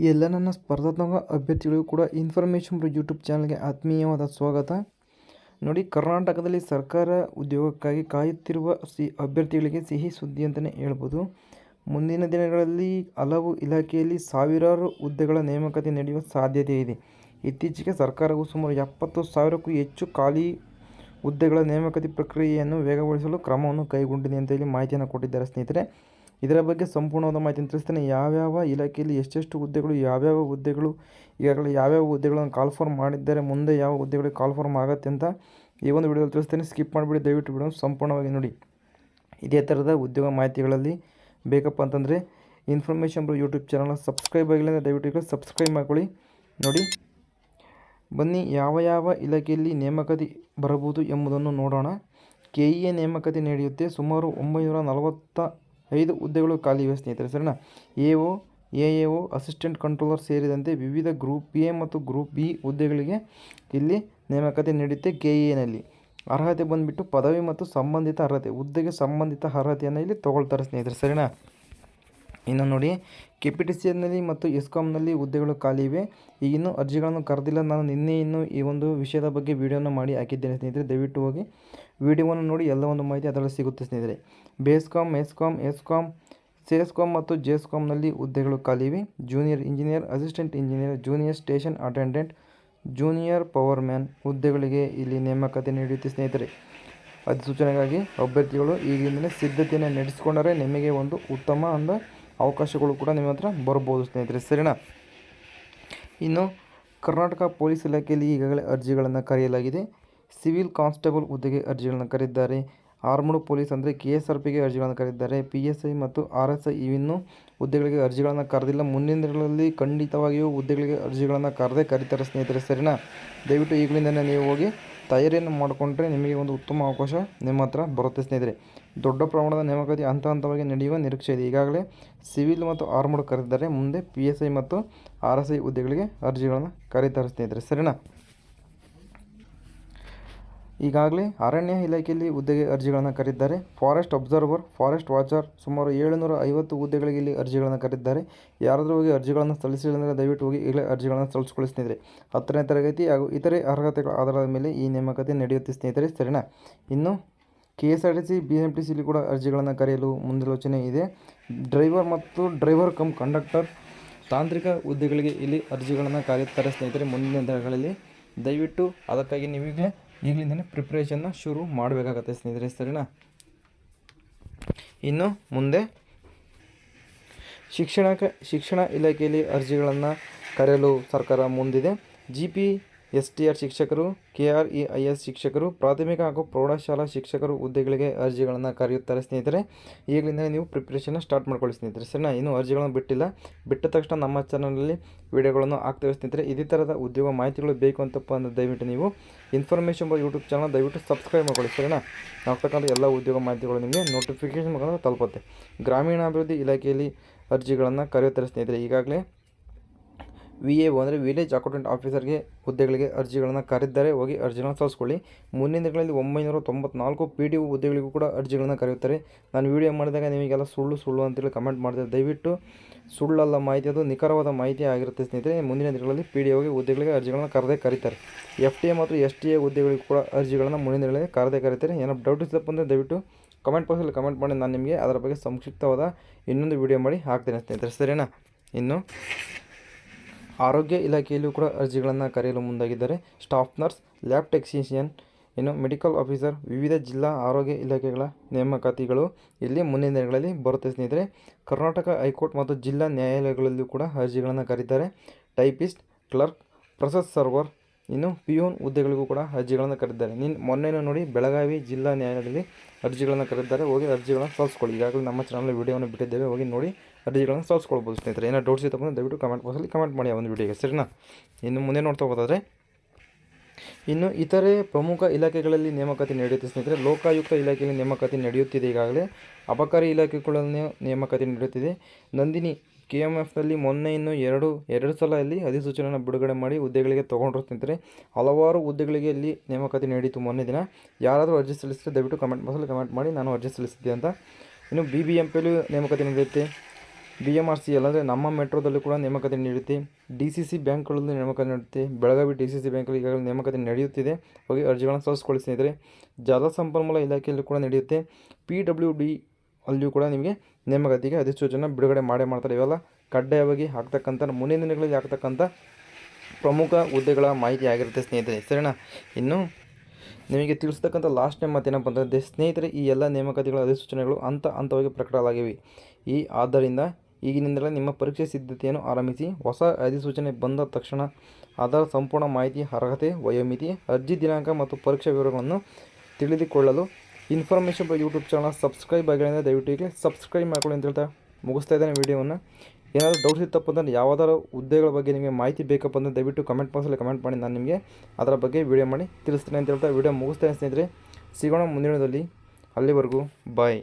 ಎಲ್ಲ ನನ್ನ ಸ್ಪರ್ಧಾತ್ಮಕ ಅಭ್ಯರ್ಥಿಗಳಿಗೂ ಕೂಡ ಇನ್ಫಾರ್ಮೇಷನ್ ಯೂಟ್ಯೂಬ್ ಚಾನಲ್ಗೆ ಆತ್ಮೀಯವಾದ ಸ್ವಾಗತ. ನೋಡಿ, ಕರ್ನಾಟಕದಲ್ಲಿ ಸರ್ಕಾರ ಉದ್ಯೋಗಕ್ಕಾಗಿ ಕಾಯುತ್ತಿರುವ ಅಭ್ಯರ್ಥಿಗಳಿಗೆ ಸಿಹಿ ಸುದ್ದಿ ಅಂತಲೇ ಹೇಳ್ಬೋದು. ಮುಂದಿನ ದಿನಗಳಲ್ಲಿ ಹಲವು ಇಲಾಖೆಯಲ್ಲಿ ಸಾವಿರಾರು ಹುದ್ದೆಗಳ ನೇಮಕಾತಿ ನಡೆಯುವ ಸಾಧ್ಯತೆ ಇದೆ. ಇತ್ತೀಚೆಗೆ ಸರ್ಕಾರವು ಸುಮಾರು 70,000ಕ್ಕೂ ಹೆಚ್ಚು ಖಾಲಿ ಹುದ್ದೆಗಳ ನೇಮಕಾತಿ ಪ್ರಕ್ರಿಯೆಯನ್ನು ವೇಗಗೊಳಿಸಲು ಕ್ರಮವನ್ನು ಕೈಗೊಂಡಿದೆ ಅಂತ ಇಲ್ಲಿ ಮಾಹಿತಿಯನ್ನು ಕೊಟ್ಟಿದ್ದಾರೆ ಸ್ನೇಹಿತರೆ. ಇದರ ಬಗ್ಗೆ ಸಂಪೂರ್ಣವಾದ ಮಾಹಿತಿಯನ್ನು ತಿಳಿಸ್ತೇನೆ. ಯಾವ್ಯಾವ ಇಲಾಖೆಯಲ್ಲಿ ಎಷ್ಟೆಷ್ಟು ಹುದ್ದೆಗಳು, ಯಾವ್ಯಾವ ಹುದ್ದೆಗಳು ಈಗಾಗಲೇ ಯಾವ್ಯಾವ ಹುದ್ದೆಗಳನ್ನು ಕಾಲ್ ಫಾರ್ಮ್ ಮಾಡಿದ್ದಾರೆ, ಮುಂದೆ ಯಾವ ಹುದ್ದೆಗಳಿಗೆ ಕಾಲ್ ಫಾರ್ಮ್ ಆಗುತ್ತೆ ಅಂತ ಈ ಒಂದು ವಿಡಿಯೋದಲ್ಲಿ ತಿಳಿಸ್ತೇನೆ. ಸ್ಕಿಪ್ ಮಾಡಿಬಿಡಿ, ದಯವಿಟ್ಟು ವಿಡಿಯೋ ಸಂಪೂರ್ಣವಾಗಿ ನೋಡಿ. ಇದೇ ಥರದ ಉದ್ಯೋಗ ಮಾಹಿತಿಗಳಲ್ಲಿ ಬೇಕಪ್ಪ ಅಂತಂದರೆ ಇನ್ಫಾರ್ಮೇಷನ್ ಯೂಟ್ಯೂಬ್ ಚಾನಲ್ನ ಸಬ್ಸ್ಕ್ರೈಬ್ ಆಗಿಲ್ಲ ಅಂದರೆ ದಯವಿಟ್ಟು ಸಬ್ಸ್ಕ್ರೈಬ್ ಮಾಡ್ಕೊಳ್ಳಿ. ನೋಡಿ, ಬನ್ನಿ ಯಾವ ಯಾವ ಇಲಾಖೆಯಲ್ಲಿ ನೇಮಕಾತಿ ಬರಬಹುದು ಎಂಬುದನ್ನು ನೋಡೋಣ. KEA ನೇಮಕಾತಿ ನಡೆಯುತ್ತೆ. ಸುಮಾರು 945 ಹುದ್ದೆಗಳು ಖಾಲಿ ಇವೆ ಸ್ನೇಹಿತರೆ, ಸರಿನಾ. AO, AAO, ಅಸಿಸ್ಟೆಂಟ್ ಕಂಟ್ರೋಲರ್ ಸೇರಿದಂತೆ ವಿವಿಧ ಗ್ರೂಪ್ A ಮತ್ತು ಗ್ರೂಪ್ B ಹುದ್ದೆಗಳಿಗೆ ಇಲ್ಲಿ ನೇಮಕಾತಿ ನಡೆಯುತ್ತೆ KEAನಲ್ಲಿ. ಅರ್ಹತೆ ಬಂದುಬಿಟ್ಟು ಪದವಿ ಮತ್ತು ಸಂಬಂಧಿತ ಅರ್ಹತೆ, ಹುದ್ದೆಗೆ ಸಂಬಂಧಿತ ಅರ್ಹತೆಯನ್ನು ಇಲ್ಲಿ ತೊಗೊಳ್ತಾರೆ ಸ್ನೇಹಿತರೆ, ಸರಿನಾ. ಇನ್ನು ನೋಡಿ, KPTCಯಲ್ಲಿ ಮತ್ತು ESCOMನಲ್ಲಿ ಹುದ್ದೆಗಳು ಖಾಲಿ ಇವೆ. ಈಗಿನ್ನೂ ಅರ್ಜಿಗಳನ್ನು ಕರೆದಿಲ್ಲ. ನಾನು ನಿನ್ನೆ ಈ ಒಂದು ವಿಷಯದ ಬಗ್ಗೆ ವಿಡಿಯೋನ ಮಾಡಿ ಹಾಕಿದ್ದೇನೆ ಸ್ನೇಹಿತರೆ. ದಯವಿಟ್ಟು ಹೋಗಿ ವಿಡಿಯೋವನ್ನು ನೋಡಿ, ಎಲ್ಲ ಒಂದು ಮಾಹಿತಿ ಅದರಲ್ಲಿ ಸಿಗುತ್ತೆ ಸ್ನೇಹಿತರೆ. BESCOM, ESCOM, CESCOM ಮತ್ತು JESCOMನಲ್ಲಿ ಹುದ್ದೆಗಳು ಖಾಲಿ ಇವೆ. Junior engineer, assistant engineer, junior station attendant, junior power man ಹುದ್ದೆಗಳಿಗೆ ಇಲ್ಲಿ ನೇಮಕಾತಿ ನಡೆಯುತ್ತೆ ಸ್ನೇಹಿತರೆ. ಅಧಿಸೂಚನೆಗಾಗಿ ಅಭ್ಯರ್ಥಿಗಳು ಈಗಿಂದಲೇ ಸಿದ್ಧತೆಯನ್ನು ನಡೆಸಿಕೊಂಡರೆ ನಿಮಗೆ ಒಂದು ಉತ್ತಮ ಅವಕಾಶಗಳು ಕೂಡ ನಿಮ್ಮ ಹತ್ರ ಬರ್ಬೋದು ಸ್ನೇಹಿತರೆ, ಸರಿನಾ. ಇನ್ನು ಕರ್ನಾಟಕ ಪೊಲೀಸ್ ಇಲಾಖೆಯಲ್ಲಿ ಈಗಾಗಲೇ ಅರ್ಜಿಗಳನ್ನು ಕರೆಯಲಾಗಿದೆ. ಸಿವಿಲ್ ಕಾನ್ಸ್ಟೇಬಲ್ ಹುದ್ದೆಗೆ ಅರ್ಜಿಗಳನ್ನು ಕರೆದಿದ್ದಾರೆ. ಆರ್ಮ್ಡ್ ಪೊಲೀಸ್ ಅಂದರೆ KSRPಗೆ ಅರ್ಜಿಗಳನ್ನು ಕರೆದಿದ್ದಾರೆ. PSI ಮತ್ತು RSI ಇವಿನ್ನೂ ಹುದ್ದೆಗಳಿಗೆ ಅರ್ಜಿಗಳನ್ನು ಕರೆದಿಲ್ಲ. ಮುಂದಿನ ದಿನಗಳಲ್ಲಿ ಖಂಡಿತವಾಗಿಯೂ ಹುದ್ದೆಗಳಿಗೆ ಅರ್ಜಿಗಳನ್ನು ಕರೀತಾರೆ ಸ್ನೇಹಿತರೆ, ಸರಿನಾ. ದಯವಿಟ್ಟು ಈಗಲಿಂದಲೇ ನೀವು ಹೋಗಿ ತಯಾರಿಯನ್ನು ಮಾಡಿಕೊಂಡ್ರೆ ನಿಮಗೆ ಒಂದು ಉತ್ತಮ ಅವಕಾಶ ನಿಮ್ಮ ಹತ್ರ ಬರುತ್ತೆ ಸ್ನೇಹಿತರೆ. ದೊಡ್ಡ ಪ್ರಮಾಣದ ನೇಮಕಾತಿ ಹಂತ ಹಂತವಾಗಿ ನಡೆಯುವ ನಿರೀಕ್ಷೆ ಇದೆ. ಈಗಾಗಲೇ ಸಿವಿಲ್ ಮತ್ತು ಆರ್ಮ್ಡ್ ಕರೆದಿದ್ದಾರೆ. ಮುಂದೆ PSI ಮತ್ತು RSI ಹುದ್ದೆಗಳಿಗೆ ಅರ್ಜಿಗಳನ್ನು ಕರೀತಾರೆ ಸ್ನೇಹಿತರೆ, ಸರಿನಾ. ಈಗಾಗಲೇ ಅರಣ್ಯ ಇಲಾಖೆಯಲ್ಲಿ ಹುದ್ದೆಗೆ ಅರ್ಜಿಗಳನ್ನು ಕರೆದಿದ್ದಾರೆ. ಫಾರೆಸ್ಟ್ ಅಬ್ಸರ್ವರ್, ಫಾರೆಸ್ಟ್ ವಾಚರ್ ಸುಮಾರು 750 ಹುದ್ದೆಗಳಿಗೆ ಇಲ್ಲಿ ಅರ್ಜಿಗಳನ್ನು ಕರೆದಿದ್ದಾರೆ. ಯಾರಾದರೂ ಹೋಗಿ ಅರ್ಜಿಗಳನ್ನು ಸಲ್ಲಿಸಿದರೆ ದಯವಿಟ್ಟು ಹೋಗಿ ಈಗಲೇ ಅರ್ಜಿಗಳನ್ನು ಸಲ್ಲಿಸಿಕೊಳ್ಳಿ ಸ್ನೇಹಿತರೆ. 10ನೇ ತರಗತಿ ಹಾಗೂ ಇತರೆ ಅರ್ಹತೆಗಳ ಆಧಾರದ ಮೇಲೆ ಈ ನೇಮಕಾತಿ ನಡೆಯುತ್ತೆ ಸ್ನೇಹಿತರೆ, ಸರಿನಾ. ಇನ್ನು KSRTC, BMTCಲಿ ಕೂಡ ಅರ್ಜಿಗಳನ್ನು ಕರೆಯಲು ಮುಂದಾಲೋಚನೆ ಇದೆ. ಡ್ರೈವರ್ ಮತ್ತು ಡ್ರೈವರ್ ಕಮ್ ಕಂಡಕ್ಟರ್ ತಾಂತ್ರಿಕ ಹುದ್ದೆಗಳಿಗೆ ಇಲ್ಲಿ ಅರ್ಜಿಗಳನ್ನು ಕರೆಯುತ್ತಾರೆ ಸ್ನೇಹಿತರೆ ಮುಂದಿನ ದಿನಗಳಲ್ಲಿ. ದಯವಿಟ್ಟು ಅದಕ್ಕಾಗಿ ನೀವೀಗ ಈಗಲಿಂದಲೇ ಪ್ರಿಪ್ರೇಷನ್ನ ಶುರು ಮಾಡಬೇಕಾಗತ್ತೆ ಸ್ನೇಹಿತರೆ, ಸರಿನಾ. ಇನ್ನು ಮುಂದೆ ಶಿಕ್ಷಣ ಇಲಾಖೆಯಲ್ಲಿ ಅರ್ಜಿಗಳನ್ನು ಕರೆಯಲು ಸರ್ಕಾರ ಮುಂದಿದೆ. GPSTR ಶಿಕ್ಷಕರು, KREIS ಶಿಕ್ಷಕರು, ಪ್ರಾಥಮಿಕ ಹಾಗೂ ಪ್ರೌಢಶಾಲಾ ಶಿಕ್ಷಕರು ಹುದ್ದೆಗಳಿಗೆ ಅರ್ಜಿಗಳನ್ನು ಕರೆಯುತ್ತಾರೆ ಸ್ನೇಹಿತರೆ. ಈಗಲಿಂದಲೇ ನೀವು ಪ್ರಿಪ್ರೇಷನ್ನ ಸ್ಟಾರ್ಟ್ ಮಾಡ್ಕೊಳ್ಳಿ ಸ್ನೇಹಿತರೆ, ಸರಿನಾ. ಇನ್ನೂ ಅರ್ಜಿಗಳನ್ನು ಬಿಟ್ಟ ತಕ್ಷಣ ನಮ್ಮ ಚಾನಲಲ್ಲಿ ವಿಡಿಯೋಗಳನ್ನು ಹಾಕ್ತೇವೆ ಸ್ನೇಹಿತರೆ. ಇದೇ ಥರದ ಉದ್ಯೋಗ ಮಾಹಿತಿಗಳು ಬೇಕು ಅಂತಪ್ಪ ಅಂದರೆ ದಯವಿಟ್ಟು ನೀವು ಇನ್ಫಾರ್ಮೇಷನ್ ಯೂಟ್ಯೂಬ್ ಚಾನಲ್ ದಯವಿಟ್ಟು ಸಬ್ಸ್ಕ್ರೈಬ್ ಮಾಡ್ಕೊಳ್ಳಿ, ಸರಿನಾ. ಆಗ್ತಕ್ಕಂಥ ಎಲ್ಲ ಉದ್ಯೋಗ ಮಾಹಿತಿಗಳು ನಿಮಗೆ ನೋಟಿಫಿಕೇಷನ್ ಮುಖಾಂತರ ತಲುಪುತ್ತೆ. ಗ್ರಾಮೀಣಾಭಿವೃದ್ಧಿ ಇಲಾಖೆಯಲ್ಲಿ ಅರ್ಜಿಗಳನ್ನು ಕರೆಯುತ್ತಾರೆ ಸ್ನೇಹಿತರೆ. ಈಗಾಗಲೇ VAO ಅಂದರೆ ವಿಲೇಜ್ ಅಕೌಂಟೆಂಟ್ ಆಫೀಸರ್ಗೆ ಹುದ್ದೆಗಳಿಗೆ ಅರ್ಜಿಗಳನ್ನು ಕರೆದಿದ್ದಾರೆ. ಹೋಗಿ ಅರ್ಜಿಗಳನ್ನು ಸಲ್ಲಿಸ್ಕೊಳ್ಳಿ. ಮುಂದಿನ ದಿನಗಳಲ್ಲಿ 994 PDO ಹುದ್ದೆಗಳಿಗೂ ಕೂಡ ಅರ್ಜಿಗಳನ್ನು ಕರೆಯುತ್ತಾರೆ. ನಾನು ವಿಡಿಯೋ ಮಾಡಿದಾಗ ನಿಮಗೆಲ್ಲ ಸುಳ್ಳು ಅಂತೇಳಿ ಕಮೆಂಟ್ ಮಾಡಿದೆ. ದಯವಿಟ್ಟು ಸುಳ್ಳಲ್ಲ ಮಾಹಿತಿ, ಅದು ನಿಖರವಾದ ಮಾಹಿತಿ ಆಗಿರುತ್ತೆ ಸ್ನೇಹಿತರೆ. ಮುಂದಿನ ದಿನಗಳಲ್ಲಿ PDOಗೆ ಹುದ್ದೆಗಳಿಗೆ ಅರ್ಜಿಗಳನ್ನು ಕರೀತಾರೆ. FTA ಮತ್ತು STA ಹುದ್ದೆಗಳಿಗೂ ಕೂಡ ಅರ್ಜಿಗಳನ್ನು ಮುಂದಿನ ದಿನಗಳಲ್ಲಿ ಕರೀತಾರೆ. ಏನಾದ್ರು ಡೌಟ್ ಇದ್ದಪ್ಪ ಅಂದರೆ ದಯವಿಟ್ಟು ಕಮೆಂಟ್ ಬಾಕ್ಸಲ್ಲಿ ಕಮೆಂಟ್ ಮಾಡಿ, ನಾನು ನಿಮಗೆ ಅದರ ಬಗ್ಗೆ ಸಂಕ್ಷಿಪ್ತವಾದ ಇನ್ನೊಂದು ವಿಡಿಯೋ ಮಾಡಿ ಹಾಕ್ತೇನೆ ಸ್ನೇಹಿತರೆ, ಸರಿನಾ. ಇನ್ನು ಆರೋಗ್ಯ ಇಲಾಖೆಯಲ್ಲೂ ಕೂಡ ಅರ್ಜಿಗಳನ್ನು ಕರೆಯಲು ಮುಂದಾಗಿದ್ದಾರೆ. ಸ್ಟಾಫ್ ನರ್ಸ್, ಲ್ಯಾಬ್ ಟೆಕ್ನಿಷಿಯನ್, ಇನ್ನು ಮೆಡಿಕಲ್ ಆಫೀಸರ್, ವಿವಿಧ ಜಿಲ್ಲಾ ಆರೋಗ್ಯ ಇಲಾಖೆಗಳ ನೇಮಕಾತಿಗಳು ಇಲ್ಲಿ ಮುಂದಿನ ದಿನಗಳಲ್ಲಿ ಬರುತ್ತೆ ಸ್ನೇಹಿತರೆ. ಕರ್ನಾಟಕ ಹೈಕೋರ್ಟ್ ಮತ್ತು ಜಿಲ್ಲಾ ನ್ಯಾಯಾಲಯಗಳಲ್ಲೂ ಕೂಡ ಅರ್ಜಿಗಳನ್ನು ಕರೀತಾರೆ. ಟೈಪಿಸ್ಟ್, ಕ್ಲರ್ಕ್, ಪ್ರೊಸೆಸ್ ಸರ್ವರ್, ಇನ್ನು ಪಿಯೂನ್ ಹುದ್ದೆಗಳಿಗೂ ಕೂಡ ಅರ್ಜಿಗಳನ್ನು ಕರೆದಿದ್ದಾರೆ. ಮೊನ್ನೆ ನೋಡಿ ಬೆಳಗಾವಿ ಜಿಲ್ಲಾ ನ್ಯಾಯಾಲಯದಲ್ಲಿ ಅರ್ಜಿಗಳನ್ನು ಕರೆದಿದ್ದಾರೆ. ಹೋಗಿ ಅರ್ಜಿಗಳನ್ನು ಸಲ್ಲಿಸ್ಕೊಳ್ಳಿ. ಈಗಾಗಲೇ ನಮ್ಮ ಚಾನಲ್ ವಿಡಿಯೋವನ್ನು ಬಿಟ್ಟಿದ್ದೇವೆ, ಹೋಗಿ ನೋಡಿ ಅರ್ಜಿಗಳನ್ನು ಸಲ್ಲಿಸ್ಕೊಳ್ಬೋದು ಸ್ನೇಹಿತರೆ. ಏನೋ ಡೌಟ್ಸ್ ಇತ್ತಪ್ಪ ಅಂದರೆ ದಯವಿಟ್ಟು ಕಮೆಂಟ್ ಬಾಕ್ಸಲ್ಲಿ ಕಮೆಂಟ್ ಮಾಡಿ ಆ ಒಂದು ವಿಡಿಯೋಗೆ, ಸರಿನಾ. ಇನ್ನು ಮುಂದೆ ನೋಡ್ತಾ ಹೋಗೋದಾದರೆ ಇನ್ನು ಇತರೆ ಪ್ರಮುಖ ಇಲಾಖೆಗಳಲ್ಲಿ ನೇಮಕಾತಿ ನಡೆಯುತ್ತೆ ಸ್ನೇಹಿತರೆ. ಲೋಕಾಯುಕ್ತ ಇಲಾಖೆಯಲ್ಲಿ ನೇಮಕಾತಿ ನಡೆಯುತ್ತಿದೆ. ಈಗಾಗಲೇ ಅಬಕಾರಿ ಇಲಾಖೆಗಳಲ್ಲಿ ನೇಮಕಾತಿ ನಡೆಯುತ್ತಿದೆ. ನಂದಿನಿ KMFನಲ್ಲಿ ಮೊನ್ನೆ ಎರಡು ಸಲ ಇಲ್ಲಿ ಅಧಿಸೂಚನೆಯನ್ನು ಬಿಡುಗಡೆ ಮಾಡಿ ಹುದ್ದೆಗಳಿಗೆ ತೊಗೊಂಡ್ರು ಸ್ನೇಹಿತರೆ. ಹಲವಾರು ಹುದ್ದೆಗಳಿಗೆ ಇಲ್ಲಿ ನೇಮಕಾತಿ ನಡೆಯಿತು ಮೊನ್ನೆ ದಿನ. ಯಾರಾದರೂ ಅರ್ಜಿ ಸಲ್ಲಿಸಿದ್ರೆ ದಯವಿಟ್ಟು ಕಮೆಂಟ್ ಬಾಕ್ಸಲ್ಲಿ ಕಮೆಂಟ್ ಮಾಡಿ ನಾನು ಅರ್ಜಿ ಸಲ್ಲಿಸಿದ್ದೆ ಅಂತ. ಇನ್ನು BBMPಯಲ್ಲೂ ನೇಮಕಾತಿ ನಡೆಯುತ್ತೆ. BMRC ಅಲ್ಲಂದರೆ ನಮ್ಮ ಮೆಟ್ರೋದಲ್ಲೂ ಕೂಡ ನೇಮಕಾತಿ ನಡೆಯುತ್ತೆ. DCC ಬ್ಯಾಂಕ್ಗಳಲ್ಲೂ ನೇಮಕಾತಿ ನಡೆಯುತ್ತೆ. ಬೆಳಗಾವಿ DCC ಬ್ಯಾಂಕಲ್ಲಿ ಈಗಾಗಲೇ ನೇಮಕಾತಿ ನಡೆಯುತ್ತಿದೆ. ಹೋಗಿ ಅರ್ಜಿಗಳನ್ನು ಸಲ್ಲಿಸ್ಕೊಳ್ಳಿ ಸ್ನೇಹಿತರೆ. ಜಲಸಂಪನ್ಮೂಲ ಇಲಾಖೆಯಲ್ಲೂ ಕೂಡ ನಡೆಯುತ್ತೆ. PWD ಅಲ್ಲಿಯೂ ಕೂಡ ನಿಮಗೆ ನೇಮಕಾತಿಗೆ ಅಧಿಸೂಚನೆ ಬಿಡುಗಡೆ ಮಾಡ್ತಾರೆ. ಇವೆಲ್ಲ ಕಡ್ಡಾಯವಾಗಿ ಆಗ್ತಕ್ಕಂಥ ಮುಂದಿನ ದಿನಗಳಲ್ಲಿ ಆಗ್ತಕ್ಕಂಥ ಪ್ರಮುಖ ಹುದ್ದೆಗಳ ಮಾಹಿತಿ ಆಗಿರುತ್ತೆ ಸ್ನೇಹಿತರೆ, ಸರಿನಾ. ಇನ್ನು ನಿಮಗೆ ತಿಳಿಸ್ತಕ್ಕಂಥ ಲಾಸ್ಟ್ ಟೈಮ್ ಮತ್ತೇನಪ್ಪ ಅಂತಂದರೆ ಸ್ನೇಹಿತರೆ, ಈ ಎಲ್ಲ ನೇಮಕಾತಿಗಳ ಅಧಿಸೂಚನೆಗಳು ಹಂತವಾಗಿ ಪ್ರಕಟವಾಗಿವೆ. ಆದ್ದರಿಂದ ಈಗಿನಿಂದಲೇ ನಿಮ್ಮ ಪರೀಕ್ಷೆ ಸಿದ್ಧತೆಯನ್ನು ಆರಂಭಿಸಿ. ಹೊಸ ಅಧಿಸೂಚನೆ ಬಂದ ತಕ್ಷಣ ಅದರ ಸಂಪೂರ್ಣ ಮಾಹಿತಿ, ಅರ್ಹತೆ, ವಯೋಮಿತಿ, ಅರ್ಜಿ ದಿನಾಂಕ ಮತ್ತು ಪರೀಕ್ಷಾ ವಿವರಗಳನ್ನು ತಿಳಿದುಕೊಳ್ಳಲು information buy YouTube channel subscribe ಆಗಿರೋದ್ರಿಂದ ದಯವಿಟ್ಟು ಈಗಲೇ ಸಬ್ಸ್ಕ್ರೈಬ್ ಮಾಡ್ಕೊಳ್ಳಿ ಅಂತ ಹೇಳ್ತಾ ಮುಗಿಸ್ತಾ ಇದ್ದೇನೆ ವಿಡಿಯೋವನ್ನು. ಏನಾದರೂ ಡೌಟ್ಸ್ ಇತ್ತಪ್ಪ ಅಂದರೆ ಯಾವುದಾದ್ರು ಹುದ್ದೆಗಳ ಬಗ್ಗೆ ನಿಮಗೆ ಮಾಹಿತಿ ಬೇಕಪ್ಪ ಅಂದರೆ ದಯವಿಟ್ಟು ಕಮೆಂಟ್ ಬಾಕ್ಸಲ್ಲಿ ಕಮೆಂಟ್ ಮಾಡಿ, ನಾನು ನಿಮಗೆ ಅದರ ಬಗ್ಗೆ ವಿಡಿಯೋ ಮಾಡಿ ತಿಳಿಸ್ತೀನಿ ಅಂತ ಹೇಳ್ತಾ ವಿಡಿಯೋ ಮುಗಿಸ್ತಾ ಸ್ನೇಹಿತರೆ. ಸಿಗೋಣ ಮುಂದಿನದಲ್ಲಿ. ಅಲ್ಲಿವರೆಗೂ ಬಾಯ್.